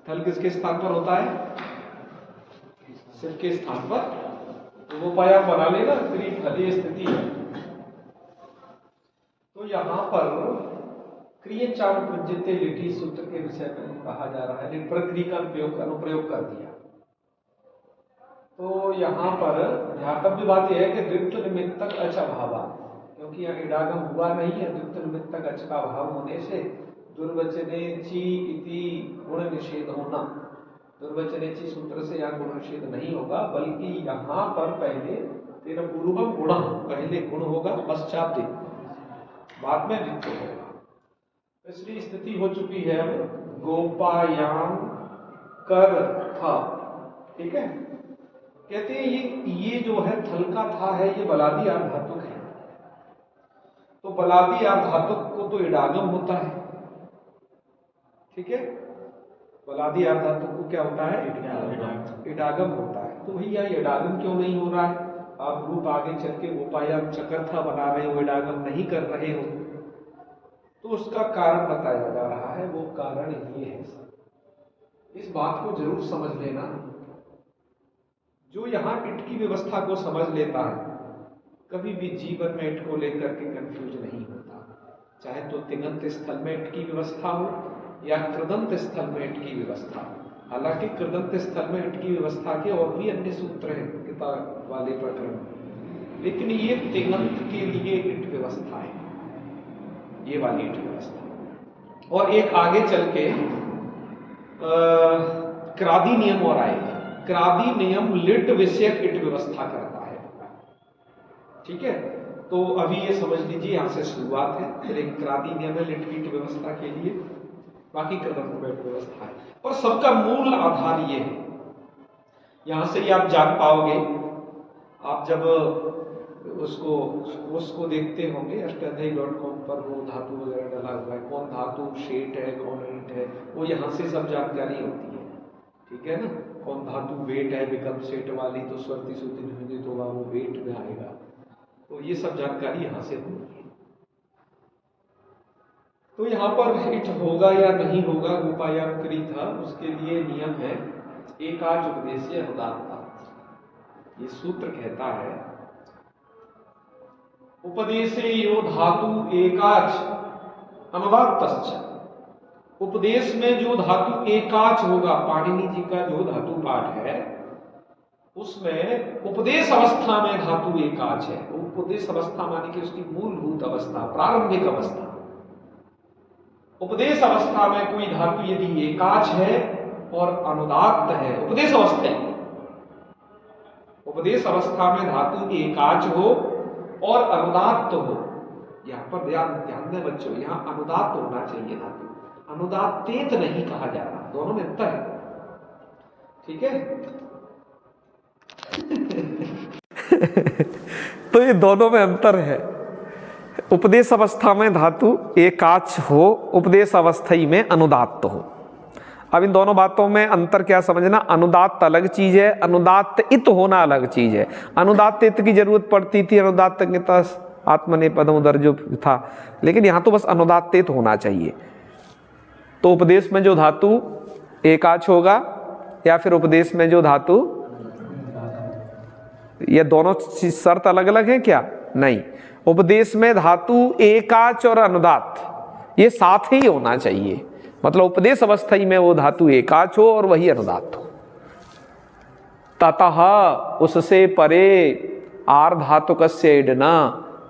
थल किसके स्थान पर होता है? सिर्फ के स्थान पर। तो वो पाया बना लेना, क्री थल ये स्थिति है। तो यहां पर क्रिय चार पुंजिते लिटी सूत्र के विषय में कहा जा रहा है, लिट पर क्री का अनुप्रयोग कर दिया। तो यहां पर ध्यातव्य बात यह है कि द्वित्व निमित्तक अच अभावा, क्योंकि यहाँ इडागम हुआ नहीं है, द्वित्व निमित्तक अच का अभाव होने से दुर्वचने ची इति गुण निषेध होना, दुर्वचने ची सूत्र से यहाँ गुण निषेध नहीं होगा, बल्कि यहाँ पर पहले तेरा पूर्वम गुण, पहले गुण होगा पश्चात बाद में द्वित्व होगा। इसलिए स्थिति हो चुकी है अब गोपायाम कर था। ठीक है, कहते हैं ये जो है थल का था है, ये बलादी आर्धातुक है। तो बलादी आर्धातुक को तो इडागम होता है। ठीक है, बलादी आर्धातुक को क्या होता है? इडागम होता है। तो भैया इडागम क्यों नहीं हो रहा है? आप ग्रुप आगे चल के गोपायाम चकर्था बना रहे हो, इडागम नहीं कर रहे हो, तो उसका कारण बताया जा रहा है। वो कारण ये है, इस बात को जरूर समझ लेना। जो यहाँ इट की व्यवस्था को समझ लेता है, कभी भी जीवन में इट को लेकर के कंफ्यूज नहीं होता, चाहे तो तिङंत स्थल में इट की व्यवस्था हो या कृदंत स्थल में इट की व्यवस्था हो। हालांकि कृदंत स्थल में इट की व्यवस्था के और भी अन्य सूत्र हैं किताब वाले प्रकरण, लेकिन ये तिङंत के लिए इट व्यवस्था है, ये वाली इट व्यवस्था। और एक आगे चल के क्रादी नियम और आएगा। क्रादी नियम लिट विषयक इट व्यवस्था करता है। ठीक है, तो अभी ये समझ लीजिए, यहां से शुरुआत है। फिर एक क्रादी नियम है लिट की इट व्यवस्था के लिए, बाकी कृदंत में इट व्यवस्था है। पर सबका मूल आधार ये है, यहां से ही आप जान पाओगे। आप जब उसको देखते होंगे अष्टाध्यायी.com पर, वो धातु वगैरह डाला हुआ है, कौन धातु शेट है, कौन ईंट है, वो यहाँ से सब जानकारी होती है। ठीक है ना, कौन धातु वेट है, विकल्प सेट वाली तो स्वरती सूत्र नियोजित होगा, वो वेट में आएगा। तो ये सब जानकारी यहाँ से होगी। तो यहाँ पर इट होगा या नहीं होगा, गोपायाम क्री था, उसके लिए नियम है एकाच उपदेशीय अनुदात्ता। ये सूत्र कहता है उपदेशे यो धातु एकाच अनुदात्तश्च। उपदेश में जो धातु एकाच होगा, पाणिनि जी का जो धातु पाठ है उसमें उपदेश अवस्था में धातु एकाच है। उपदेश अवस्था मानी कि उसकी मूलभूत अवस्था, प्रारंभिक अवस्था। उपदेश अवस्था में कोई धातु यदि एकाच है और अनुदात्त है, उपदेश अवस्था, उपदेश अवस्था में धातु एकाच हो और अनुदात्त हो, यहां पर ध्यान दें बच्चों, यहां अनुदात्त होना चाहिए धातु, अनुदात्तेत नहीं कहा जा रहा, दोनों में अंतर है। ठीक है तो ये दोनों में अंतर है। उपदेश अवस्था में धातु एकाच हो, उपदेश अवस्था में अनुदात्त हो। अब इन दोनों बातों में अंतर क्या समझना, अनुदात्त अलग चीज है, अनुदात्त इत होना अलग चीज है। अनुदात्त इत की जरूरत पड़ती थी, अनुदात्त आत्मनेपदम उधर जो था, लेकिन यहां तो बस अनुदात्त होना चाहिए। तो उपदेश में जो धातु एकाच होगा या फिर उपदेश में जो धातु, ये दोनों शर्त अलग अलग है क्या? नहीं, उपदेश में धातु एकाच और अनुदात्त ये साथ ही होना चाहिए। मतलब उपदेश अवस्था में वो धातु एकाच हो और वही अनुदात्त हो। ततः उससे परे आर्धातुकस्य इडना,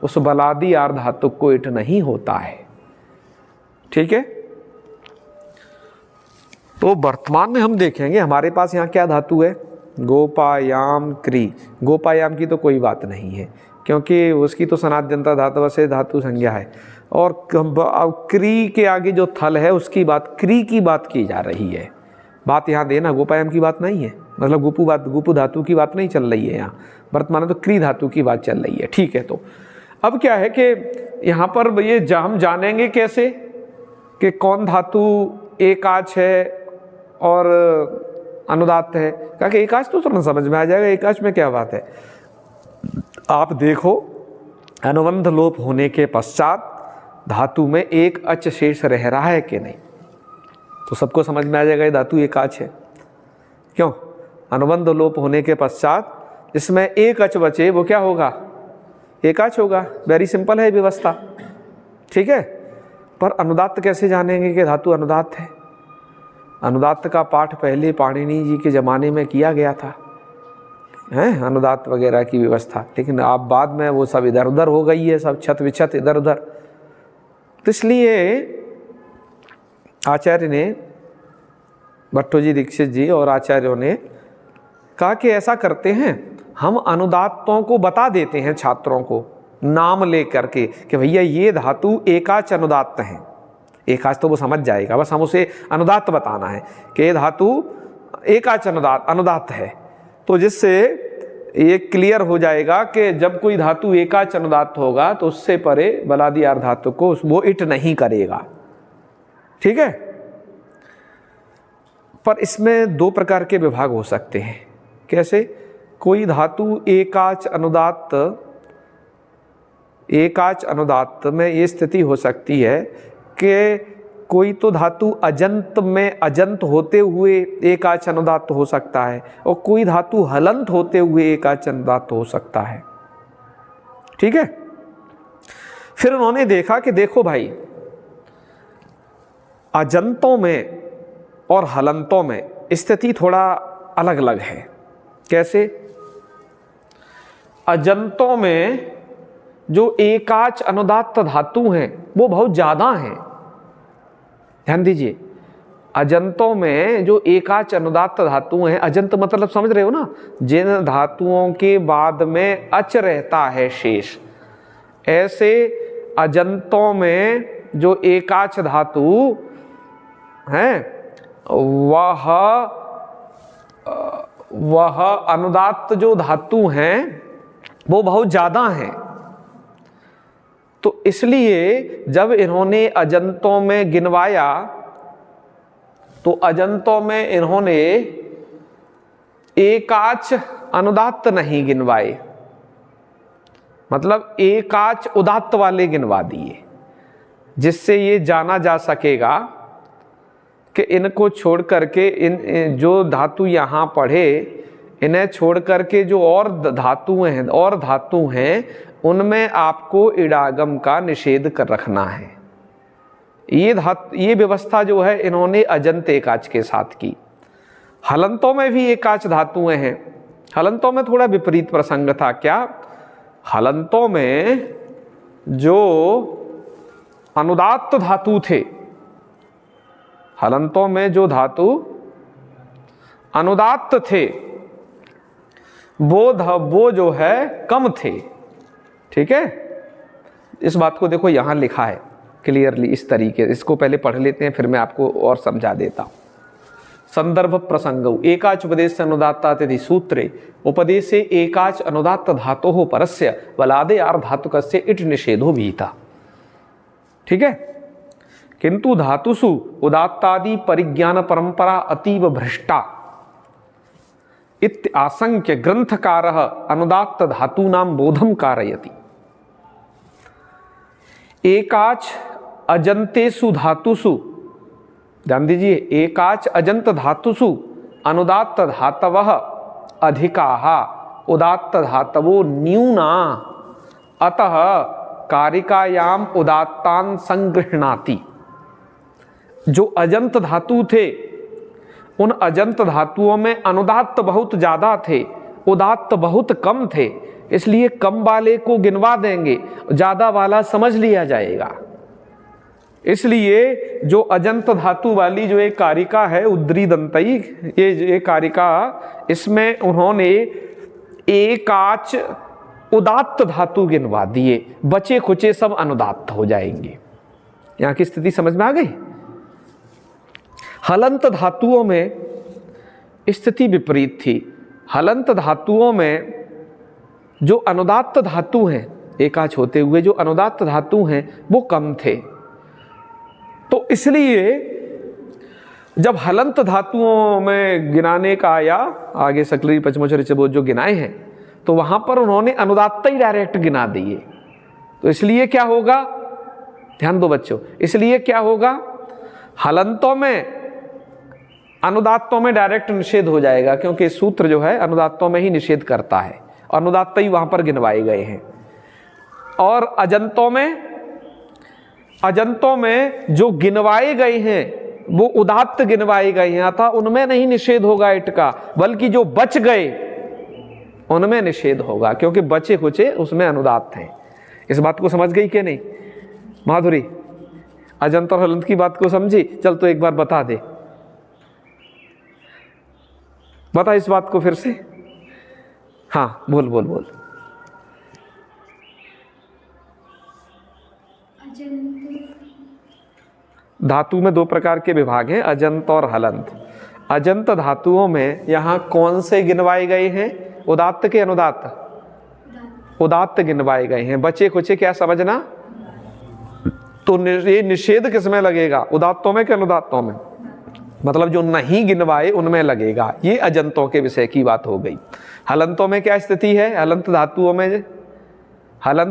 उस बलादी आर्धातुक को इट नहीं होता है। ठीक है, तो वर्तमान में हम देखेंगे हमारे पास यहाँ क्या धातु है, गोपायाम क्री। गोपायाम की तो कोई बात नहीं है, क्योंकि उसकी तो सनाद्यंता धातु से धातु संज्ञा है। और क्री के आगे जो थल है उसकी बात, क्री की बात की जा रही है। बात यहाँ देना, गोपायाम की बात नहीं है, मतलब गुपु धातु की बात नहीं चल रही है यहाँ, वर्तमान में तो क्री धातु की बात चल रही है। ठीक है, तो अब क्या है कि यहाँ पर ये हम जानेंगे कैसे कि कौन धातु एकाच है और अनुदात्त है। क्या कि एकाच तो तुरंत समझ में आ जाएगा, एकाच में क्या बात है। आप देखो, अनुबंध लोप होने के पश्चात धातु में एक अच शेष रह रहा है कि नहीं। तो सबको समझ में आ जाएगा ये धातु एकाच है। क्यों? अनुबंध लोप होने के पश्चात इसमें एक अच बचे, वो क्या होगा? एकाच होगा। वेरी सिंपल है व्यवस्था, ठीक है। पर अनुदात्त कैसे जानेंगे कि धातु अनुदात्त है? अनुदात्त का पाठ पहले पाणिनि जी के ज़माने में किया गया था, हैं, अनुदात्त वगैरह की व्यवस्था, लेकिन आप बाद में वो सब इधर उधर हो गई है, सब छत विछत इधर उधर। तो इसलिए आचार्य ने, भट्टो जी, दीक्षित जी और आचार्यों ने कहा कि ऐसा करते हैं, हम अनुदात्तों को बता देते हैं छात्रों को नाम ले करके कि भैया ये धातु एकाच अनुदात्त हैं। एकाच तो वो समझ जाएगा, बस हम उसे अनुदात्त बताना है कि ये धातु एकाच अनुदात्त है। तो जिससे ये क्लियर हो जाएगा कि जब कोई धातु एकाच अनुदात्त होगा तो उससे परे बलादि आर्ध धातु को वो इट नहीं करेगा, ठीक है। पर इसमें दो प्रकार के विभाग हो सकते हैं। कैसे? कोई धातु एकाच अनुदात्त में ये स्थिति हो सकती है कि कोई तो धातु अजंत में अजंत होते हुए एकाच अनुदात्त हो सकता है, और कोई धातु हलंत होते हुए एकाच अनुदात्त हो सकता है, ठीक है। फिर उन्होंने देखा कि देखो भाई, अजंतों में और हलंतों में स्थिति थोड़ा अलग अलग है। कैसे? अजंतों में जो एकाच अनुदात्त धातु हैं वो बहुत ज़्यादा हैं। ध्यान दीजिए, अजंतों में जो एकाच अनुदात्त धातु हैं, अजंत मतलब समझ रहे हो ना, जिन धातुओं के बाद में अच रहता है शेष, ऐसे अजंतों में जो एकाच धातु हैं वह अनुदात्त जो धातु हैं वो बहुत ज़्यादा हैं। तो इसलिए जब इन्होंने अजंतों में गिनवाया तो अजंतों में इन्होंने एकाच अनुदात्त नहीं गिनवाए, मतलब एकाच उदात्त वाले गिनवा दिए, जिससे ये जाना जा सकेगा कि इनको छोड़ करके इन जो धातु यहाँ पढ़े, इन्हें छोड़ करके जो और धातु हैं उनमें आपको इडागम का निषेध कर रखना है। ये व्यवस्था जो है इन्होंने अजंत एकाच के साथ की। हलंतों में भी एकाच धातुएं हैं। हलंतों में थोड़ा विपरीत प्रसंग था। क्या? हलंतों में जो अनुदात्त धातु थे, हलंतों में जो धातु अनुदात्त थे वो जो है कम थे, ठीक है। इस बात को देखो यहाँ लिखा है क्लियरली इस तरीके, इसको पहले पढ़ लेते हैं फिर मैं आपको और समझा देता हूँ। संदर्भ प्रसंगौ एकाच उपदेश अनुदात्तातिथि सूत्रे उपदेशे एकाच अनुदात्त धातोः परस्य बलादे आर्ध धातुकस्य इट निषेधो विहितः, ठीक है। किंतु धातुषु उदात्तादि परिज्ञान परंपरा अतीव भ्रष्टा इत्य आशंक्य ग्रंथकारः अनुदात्त धातूनां बोधं कारयति। एकाच अजंतेषु धातुषु, ध्यान दीजिए, एकाच अजंत धातुषु अनुदात्त धातवः अधिकाः उदात्त धातवो न्यूना अतः कारिकायाम उदात्तान संगृह्णाति। जो अजंत धातु थे उन अजंत धातुओं में अनुदात्त बहुत ज़्यादा थे, उदात्त बहुत कम थे, इसलिए कम वाले को गिनवा देंगे, ज़्यादा वाला समझ लिया जाएगा। इसलिए जो अजंत धातु वाली जो एक कारिका है उद्री दंतई, ये कारिका, इसमें उन्होंने एकाच उदात्त धातु गिनवा दिए, बचे खुचे सब अनुदात्त हो जाएंगे। यहाँ की स्थिति समझ में आ गई। हलंत धातुओं में स्थिति विपरीत थी। हलंत धातुओं में जो अनुदात्त धातु हैं, एकाच होते हुए जो अनुदात्त धातु हैं वो कम थे। तो इसलिए जब हलंत धातुओं में गिनाने का आया, आगे सकलरी पचमोचर चबोध जो गिनाए हैं, तो वहां पर उन्होंने अनुदात्त ही डायरेक्ट गिना दिए। तो इसलिए क्या होगा, ध्यान दो बच्चों, इसलिए क्या होगा, हलंतों में अनुदात्तों में डायरेक्ट निषेध हो जाएगा, क्योंकि सूत्र जो है अनुदात्तों में ही निषेध करता है, अनुदात्त ही वहां पर गिनवाए गए हैं। और अजंतों में जो गिनवाए गए हैं वो उदात्त गिनवाए गए हैं, अतः उनमें नहीं निषेध होगा इट का, बल्कि जो बच गए उनमें निषेध होगा, क्योंकि बचे कुचे उसमें अनुदात्त हैं। इस बात को समझ गई कि नहीं माधुरी? अजंत और हलंत की बात को समझी? चल तो एक बार बता दे, बता इस बात को फिर से। हाँ बोल बोल बोल। धातु में दो प्रकार के विभाग हैं, अजंत और हलंत। अजंत धातुओं में यहाँ कौन से गिनवाए गए हैं? उदात्त के अनुदात्त? उदात्त गिनवाए गए हैं। बचे कुचे क्या समझना? तो ये निषेध किस में लगेगा, उदात्तों में कि अनुदात्तों में? मतलब जो नहीं गिनवाए उनमें लगेगा। ये अजंतों के विषय की बात हो गई। हलंतों में क्या स्थिति है? हलंत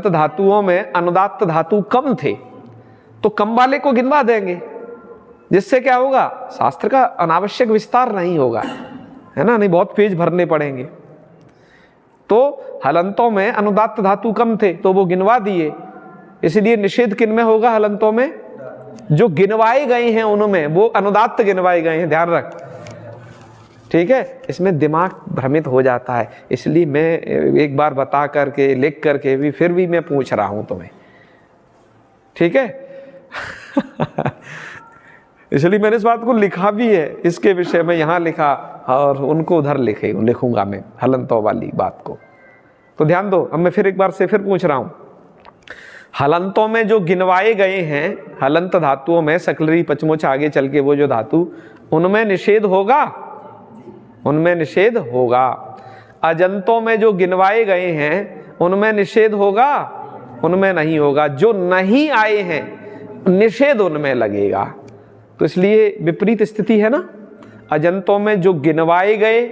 धातुओं में अनुदात्त धातु कम थे, तो कम वाले को गिनवा देंगे, जिससे क्या होगा, शास्त्र का अनावश्यक विस्तार नहीं होगा, है ना, नहीं बहुत पेज भरने पड़ेंगे। तो हलंतों में अनुदात्त धातु कम थे तो वो गिनवा दिए, इसलिए निषेध किन में होगा? हलंतों में। जो गिनवाए गए हैं उनमें वो अनुदात्त गिनवाए गए हैं, ध्यान रख, ठीक है। इसमें दिमाग भ्रमित हो जाता है, इसलिए मैं एक बार बता करके लिख करके भी फिर भी मैं पूछ रहा हूं तुम्हें, ठीक है। इसलिए मैंने इस बात को लिखा भी है, इसके विषय में यहाँ लिखा और उनको उधर लिखूंगा मैं हलंतों वाली बात को। तो ध्यान दो, अब मैं फिर एक बार से फिर पूछ रहा हूं। हलंतों में जो गिनवाए गए हैं, हलंत धातुओं में सकलरी पचमुच आगे चल के वो जो धातु, उनमें निषेध होगा, उनमें निषेध होगा। अजंतों में जो गिनवाए गए हैं उनमें निषेध होगा, उनमें नहीं होगा। जो नहीं आए हैं निषेध उनमें लगेगा। तो इसलिए विपरीत स्थिति है ना। अजंतों में जो गिनवाए गए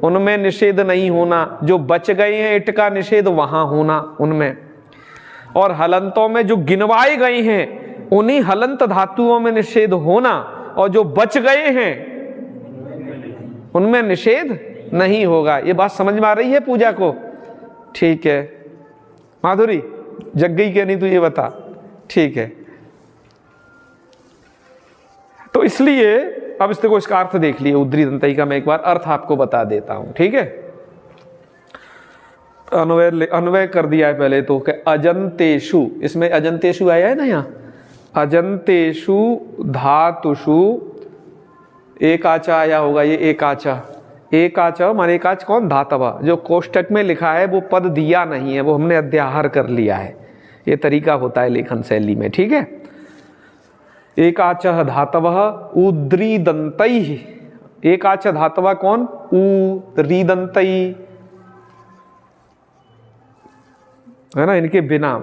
उनमें निषेध नहीं होना, जो बच गए हैं इट का निषेध वहां होना उनमें। और हलंतों में जो गिनवाए गए हैं उन्हीं हलंत धातुओं में निषेध होना, और जो बच गए हैं उनमें निषेध नहीं होगा। ये बात समझ में आ रही है पूजा को? ठीक है माधुरी, जग गई क्या नहीं तू ये बता, ठीक है। तो इसलिए अब इसका अर्थ देख लिए, उद्री दंतई का मैं एक बार अर्थ आपको बता देता हूं, ठीक है। अन्वय कर दिया है पहले तो, अजंतेषु, इसमें अजंतेषु आया है ना यहाँ, अजंतेषु धातुषु एक आचा आया होगा, ये एक आचा, एक आचा माने एक आच कौन? धातव। जो कोष्टक में लिखा है वो पद दिया नहीं है, वो हमने अध्याहार कर लिया है, ये तरीका होता है लेखन शैली में, ठीक है। एक आच धातव उद्री दंतई, एक आच धातव कौन? उद्री दंतई, है ना, इनके बिना।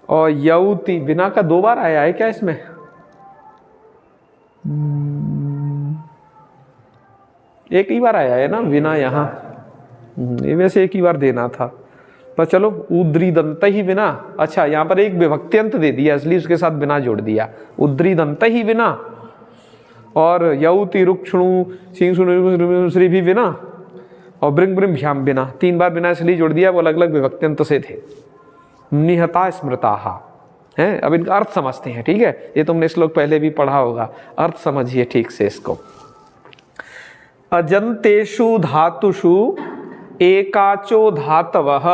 और यौति, बिना का दो बार आया है क्या इसमें? एक ही बार आया है ना बिना यहाँ, ये वैसे एक ही बार देना था, पर चलो उद्री दंत ही बिना। अच्छा यहाँ पर एक विभक्त्यंत दे दिया इसलिए उसके साथ बिना जोड़ दिया, उद्री दंत ही बिना, और यौति रुक्षणु सिंह श्री भी बिना, और ब्रिंग ब्रिम भ्याम बिना, तीन बार बिना इसलिए जोड़ दिया, वो अलग अलग विभक्त्यंत से थे। निहता स्मृताहा है। अब इनका अर्थ समझते हैं, ठीक है। ये तुमने श्लोक पहले भी पढ़ा होगा, अर्थ समझिए ठीक से इसको। अजंतेषु धातुषु एकाचो धातवः,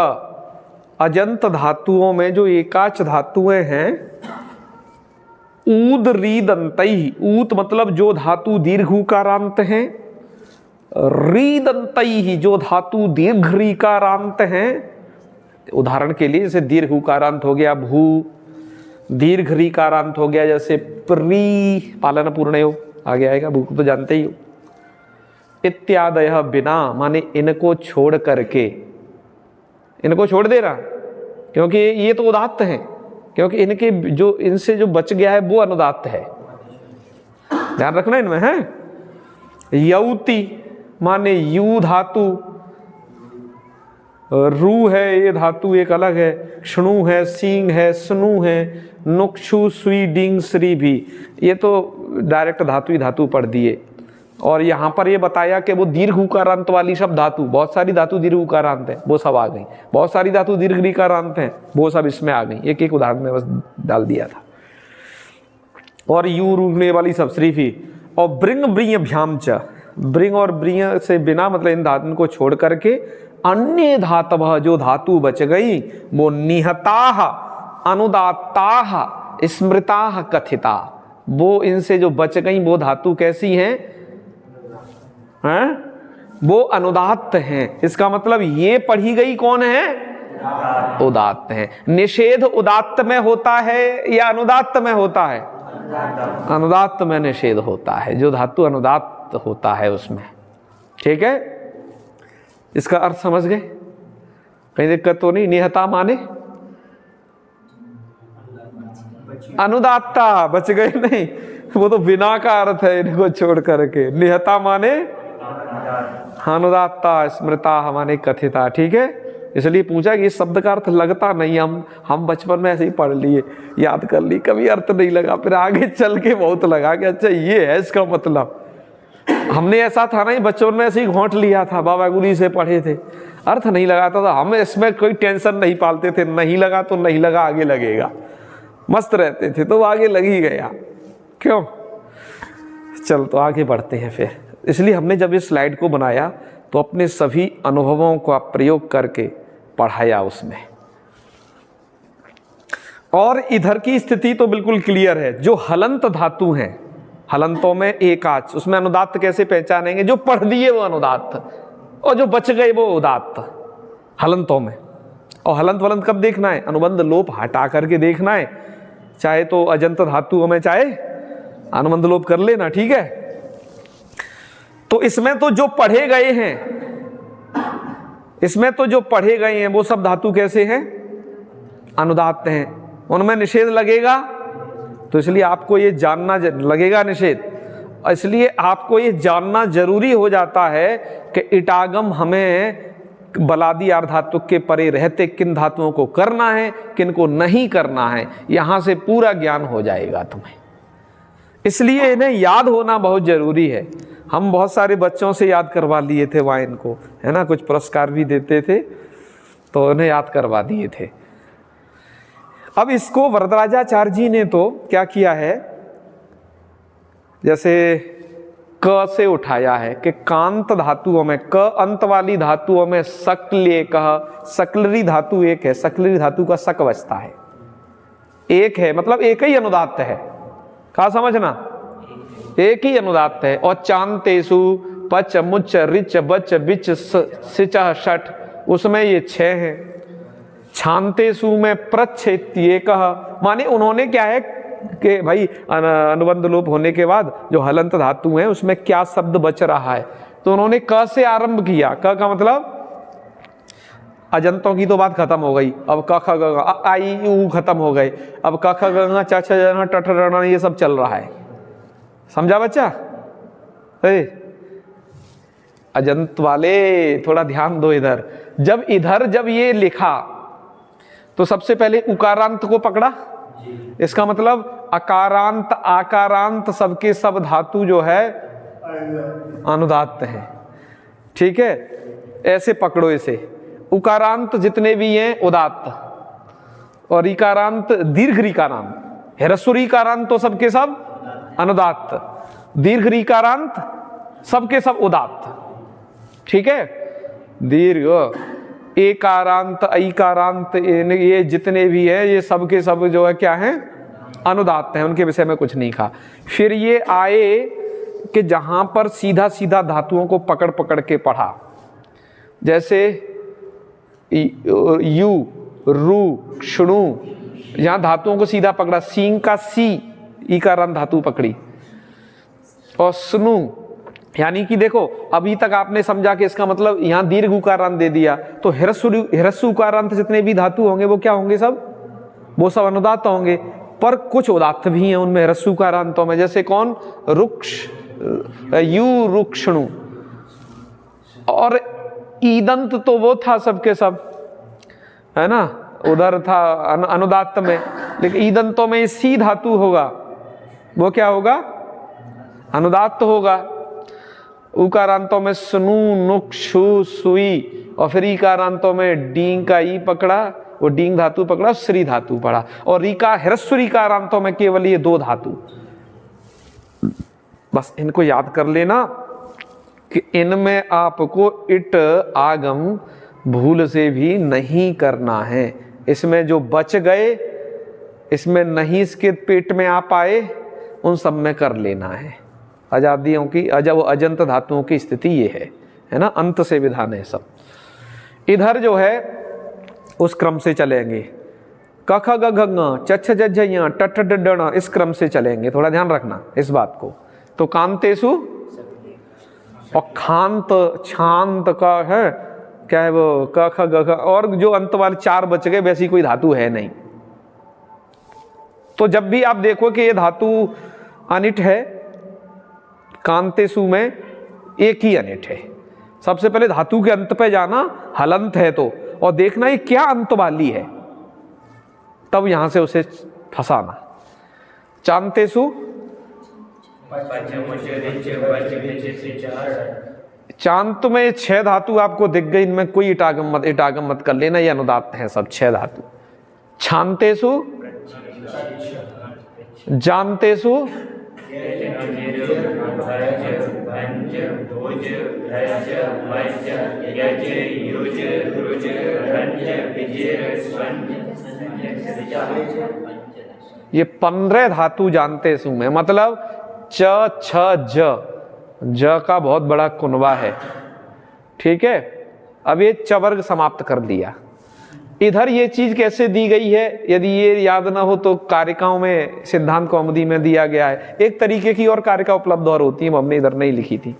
अजंत धातुओं में जो एकाच धातुएं हैं, ऊद रीदंतई, ऊत मतलब जो धातु दीर्घुकारांत हैं, रीदंतई जो धातु दीर्घ रीकारांत हैं। उदाहरण के लिए जैसे दीर्घ उकारांत हो गया भू, दीर्घ रीकारांत हो गया जैसे प्री, पालन पूर्ण हो आगे आएगा, भू को तो जानते ही हो। इत्यादय बिना माने इनको छोड़ करके, इनको छोड़ दे रहा क्योंकि ये तो उदात्त हैं, क्योंकि इनके जो इनसे जो बच गया है वो अनुदात्त है, ध्यान रखना इनमें है। यौति माने यू धातु, रू है ये धातु एक अलग है, क्षणु है, सींग है, स्नु है, नुक्षु सुई डिंग श्री भी, ये तो डायरेक्ट धातु ही धातु पढ़ दिए। और यहाँ पर ये बताया कि वो दीर्घ उकारांत वाली सब धातु, बहुत सारी धातु दीर्घ उकारांत है, वो सब आ गई। बहुत सारी धातु दीर्घ ऋकारांत हैं, वो सब इसमें आ गई। एक एक उदाहरण में बस डाल दिया था। और यू रूपने वाली सब श्रीफी। और ब्रिंग ब्रिय भ्याम च, ब्रिंग और ब्रिय से बिना मतलब इन धातुओं को छोड़ करके अन्य धातव, जो धातु बच गई वो निहताः अनुदात्ताः स्मृताः कथिता, वो इनसे जो बच गई वो धातु कैसी हैं? वो अनुदात्त हैं। इसका मतलब ये पढ़ी गई कौन है? उदात्त है। निषेध उदात्त में होता है या अनुदात्त में होता है? अनुदात्त में निषेध होता है, जो धातु अनुदात्त होता है उसमें। ठीक है, इसका अर्थ समझ गए? कहीं दिक्कत तो नहीं? निहता माने अनुदात्ता, बच गए नहीं, वो तो बिना का अर्थ है इनको छोड़ करके। निहता माने अनुदात्ता, स्मृता माने कथिता। ठीक है, इसलिए पूछा कि इस शब्द का अर्थ लगता नहीं, हम बचपन में ऐसे ही पढ़ लिए, याद कर ली, कभी अर्थ नहीं लगा, फिर आगे चल के बहुत लगा कि अच्छा ये है इसका मतलब। हमने ऐसा था नहीं, बचपन में ऐसे ही घोंट लिया था, बाबा गुरु से पढ़े थे, अर्थ नहीं लगाता था, हम इसमें कोई टेंशन नहीं पालते थे, नहीं लगा तो नहीं लगा, आगे लगेगा, मस्त रहते थे, तो आगे लग ही गया। क्यों? चल तो आगे बढ़ते हैं फिर। इसलिए हमने जब इस स्लाइड को बनाया तो अपने सभी अनुभवों का प्रयोग करके पढ़ाया उसमें। और इधर की स्थिति तो बिल्कुल क्लियर है। जो हलंत धातु हैं, हलंतों में एकाच, उसमें अनुदात्त कैसे पहचानेंगे? जो पढ़ दिए वो अनुदात्त, और जो बच गए वो उदात्त हलंतों में। और हलंत वलंत कब देखना है? अनुबंध लोप हटा करके देखना है, चाहे तो अजंत धातु में, चाहे अनुबंध लोप कर लेना। ठीक है, तो इसमें तो जो पढ़े गए हैं, इसमें तो जो पढ़े गए हैं वो सब धातु कैसे हैं? अनुदात्त हैं, उनमें निषेध लगेगा। तो इसलिए आपको ये जानना लगेगा निषेध, इसलिए आपको ये जानना जरूरी हो जाता है कि इटागम हमें बलादी अर्धातुक के परे रहते किन धातुओं को करना है, किन को नहीं करना है, यहां से पूरा ज्ञान हो जाएगा तुम्हें। इसलिए इन्हें याद होना बहुत जरूरी है। हम बहुत सारे बच्चों से याद करवा लिए थे वहाँ इनको, है ना, कुछ पुरस्कार भी देते थे, तो उन्हें याद करवा दिए थे। अब इसको वरदराजाचार्य जी ने तो क्या किया है, जैसे क से उठाया है कि कांत धातुओं में, क अंत वाली धातुओं में सक्ल कह, सक्लरी धातु एक है, सक्लरी धातु का सक बचता है, एक है, मतलब एक ही अनुदात्त है। कहा समझना, एक ही अनुदात्त है। और चांतेसु पच मुच रिच बच बिच सिच षठ, उसमें ये 6 हैं। छांतेसु में प्रच्छेत्ये कह, माने उन्होंने क्या है कि भाई अनुबंध लोप होने के बाद जो हलंत धातु है उसमें क्या शब्द बच रहा है, तो उन्होंने क से आरंभ किया। क का मतलब अजंतों की तो बात खत्म हो गई, अब क ख ग आई ऊ खत्म हो गए, अब क ख ग च छ ज ट ठ रण ये सब चल रहा है। समझा बच्चा? अजंत वाले थोड़ा ध्यान दो इधर। जब ये लिखा तो सबसे पहले उकारांत को पकड़ा, इसका मतलब अकारांत आकारांत सबके सब धातु जो है अनुदात्त है। ठीक है, ऐसे पकड़ो इसे। उकारांत जितने भी हैं उदात्त, और इकारांत दीर्घ ऋकारांत, ह्रस्व ऋकारांत तो सबके सब अनुदात्त, दीर्घ ऋकारांत सबके सब उदात्त। ठीक है, दीर्घ एकारांत ऐकारांत ये जितने भी है ये सब के सब जो है क्या है? अनुदात्त हैं, उनके विषय में कुछ नहीं कहा। फिर ये आए कि जहां पर सीधा सीधा धातुओं को पकड़ पकड़ के पढ़ा, जैसे यू रू शुणु, यहां धातुओं को सीधा पकड़ा, सींग का सी ईकारांत धातु पकड़ी, और स्नु यानी कि देखो अभी तक आपने समझा कि इसका मतलब यहाँ दीर्घ उकारांत दे दिया, तो ह्रस्व उकारांत जितने भी धातु होंगे वो क्या होंगे? सब वो सब अनुदात्त होंगे, पर कुछ उदात्त भी हैं उनमें ह्रस्व उकारांतों में। जैसे कौन? रुक्ष, यू रुक्षणु, और ईदंत तो वो था सबके सब, है ना, उधर था अनुदात्त में, लेकिन ईदंतों में सी धातु होगा, वो क्या होगा? अनुदात्त होगा। उकारांतों में स्नु, नुक, छु, सुई, और फिर ईकारांतों में डींग का ई पकड़ा, वो डींग धातु पकड़ा, श्री धातु पड़ा, और रीका ह्रस्व रीकारांतों में केवल ये 2 धातु। बस इनको याद कर लेना कि इनमें आपको इट आगम भूल से भी नहीं करना है। इसमें जो बच गए, इसमें नहीं इसके पेट में आ पाए, उन सब में कर लेना है। आजादियों की वो अजंत धातुओं की स्थिति ये है ना, अंत से विधान है सब। इधर जो है उस क्रम से चलेंगे, क ख ग घ ङ च छ ज झ ञ ट ठ ड ढ ण, इस क्रम से चलेंगे, थोड़ा ध्यान रखना इस बात को। तो कांतेषु और खांत छांत का है क्या है वो, क ख ग घ, और जो अंत वाले 4 बच गए, वैसी कोई धातु है नहीं। तो जब भी आप देखो कि ये धातु अनिट है, कांतेषु में एक ही अनिट है। सबसे पहले धातु के अंत पे जाना, हलंत है तो, और देखना ये क्या अंत वाली है, तब यहां से उसे फंसाना। चांतेषु चांत में 6 धातु आपको दिख गई, इनमें कोई इटागम मत कर लेना, ये अनुदात्त है सब 6 धातु। छांतेषु, जानतेषु, ये 15 धातु जानतेषु में, मतलब च छ ज का बहुत बड़ा कुनवा है, ठीक है। अब ये च वर्ग समाप्त कर दिया। इधर ये चीज कैसे दी गई है, यदि ये याद ना हो तो कारिकाओं में, सिद्धांत कौमुदी में दिया गया है। एक तरीके की और कारिका उपलब्ध और होती है, हमने इधर नहीं लिखी थी।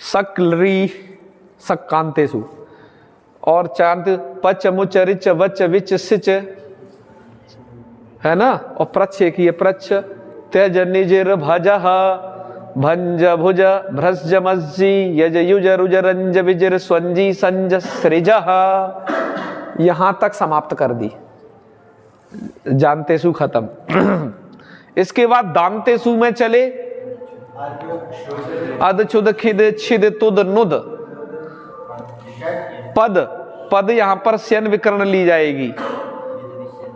सक्लरी सक्कांतेषु, और चांत पच मुच रिच वच विच सिच, है ना, और प्रच्छ एक ही है, प्रच्छ त्यज निजिर भजह भंज भुज भ्रज मज्जी यज युज रुज रंज विजर स्वंजी संज सृजह, यहां तक समाप्त कर दी, जानतेषु खत्म। इसके बाद दांतेषु में चले, अद छुद खिद छिद तुद नुद, पद पद यहां पर स्यन विकर्ण ली जाएगी,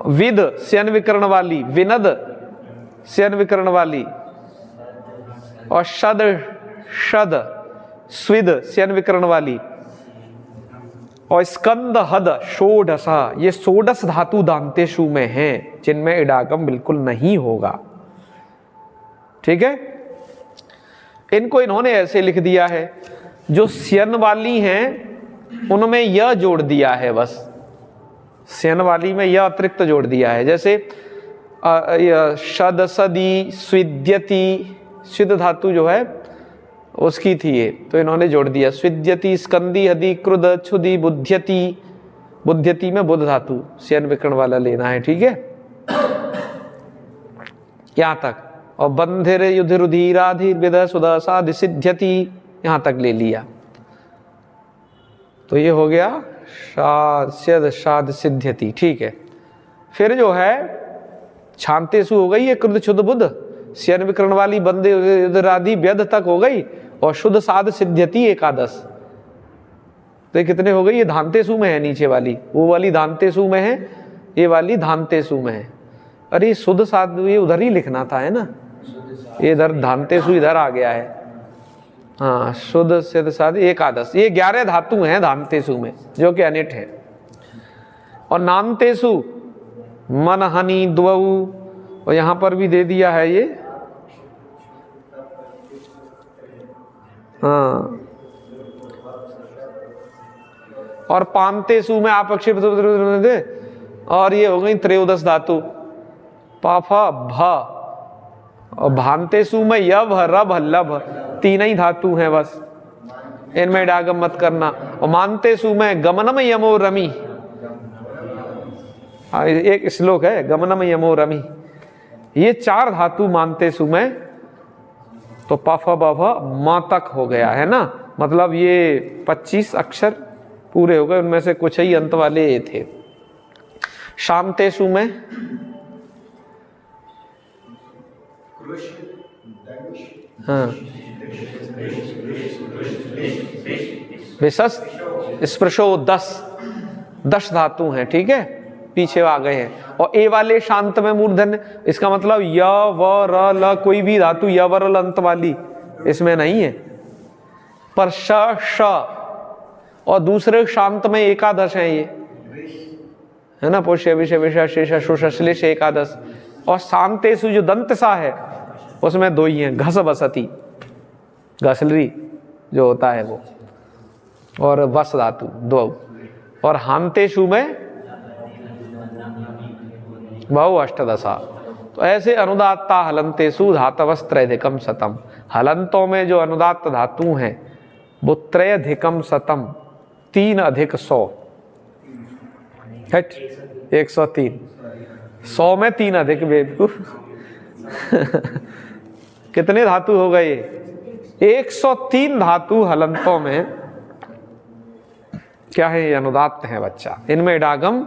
विद स्यन विकर्ण वाली, विनद स्यन विकर्ण वाली, और शद शद स्विद स्यन विकर्ण वाली, और स्कंद हद षोडशा, ये 16 धातु दांतेषु में हैं, जिनमें इडागम बिल्कुल नहीं होगा, ठीक है। इनको इन्होंने ऐसे लिख दिया है, जो स्यन वाली हैं उनमें यह जोड़ दिया है, बस स्यन वाली में यह अतिरिक्त जोड़ दिया है। जैसे शद सदी स्विद्यति, स्विद धातु जो है उसकी थी ये, तो इन्होंने जोड़ दिया स्विद्यति, स्कंदी हदी क्रुद छुदी बुध्यति, बुध्यति में बुध धातु स्यन विकर्ण वाला लेना है, ठीक है, यहां तक। और बंधिर युधिर रुधिराधीर विद सुदा साधि सिद्ध्यति, यहां तक ले लिया। तो ये हो गया शाद शाद सिद्ध्यति, ठीक है। फिर जो है छांतेषु हो गई, ये क्रुद्ध क्षुद्ध बुध स्यन विकर्ण वाली, बंदे युधिरादि व्यध तक हो गई, और शुद्ध साध सिद्ध्यति एकादश। तो ये कितने हो गई, ये धांतेषु में है, नीचे वाली वो वाली धांतेषु में है, ये वाली धांतेषु में है। अरे शुद्ध साध ये उधर ही लिखना था, है ना, ये इधर धांतेषु इधर आ गया है, हाँ, शुद्ध सिद्ध साध एकादश। ये 11 धातु हैं धांतेषु में, जो कि अनिट है। और नामतेषु मन हनि द्वऊ, और यहां पर भी दे दिया है ये, हाँ। और पांतेषु में आपक्षेप, और ये हो गई त्रयोदश धातु, पाफा भा, और भांतेषु में यव रभ लभ, 3 ही धातु हैं बस, इनमें डागम मत करना। और मानतेषु में गमनम यमो रमी, एक श्लोक है गमनम यमो रमी, ये 4 धातु मानतेषु में। तो पफ बफ म तक हो गया है ना, मतलब ये 25 अक्षर पूरे हो गए, उनमें से कुछ ही अंत वाले ये थे। शांतेषु में हाँ विशस्त, स्पृशो 10 धातु हैं, ठीक है, पीछे आ गए हैं। और ए वाले शांत में मूर्धन्य, इसका मतलब य व र ल, कोई भी धातु य व र ल अंत वाली इसमें नहीं है। पर श श, और दूसरे शांत में एकादश है ये, है ना, पुष्य विषय विषय शेष शुष श्लेष एकादश। और शांतेषु जो दंत सा है उसमें 2 ही हैं, घस बसती, घसलरी जो होता है वो, और वस धातु 2। और हांतेषु में बहु अष्टदशा। तो ऐसे अनुदात्ता हलंतेषु धातवस्त्रैधिकम शतम, हलंतों में जो अनुदात्त धातु हैं वो त्रयधिकम शतम, 3 अधिक 100, 103, 100 में 3 अधिक बेवकूफ कितने धातु हो गए? 103 धातु हलंतों में क्या है? ये अनुदात्त है बच्चा। इनमें इडागम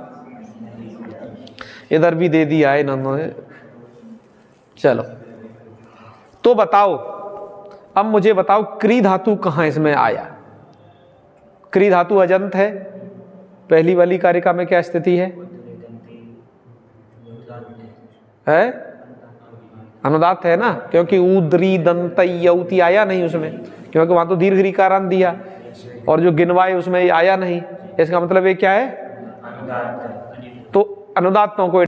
इधर भी दे दिया है इन्होंने। चलो तो बताओ, अब मुझे बताओ क्री धातु कहाँ इसमें आया? क्री धातु अजंत है, पहली वाली कारिका में क्या स्थिति है? अनुदात्त है ना, क्योंकि उद्री दंत यौति आया नहीं उसमें, क्योंकि वहां तो दीर्घ ऋकारांत दिया, और जो गिनवाए उसमें आया नहीं। इसका मतलब ये क्या है? तो अनुदात्तों को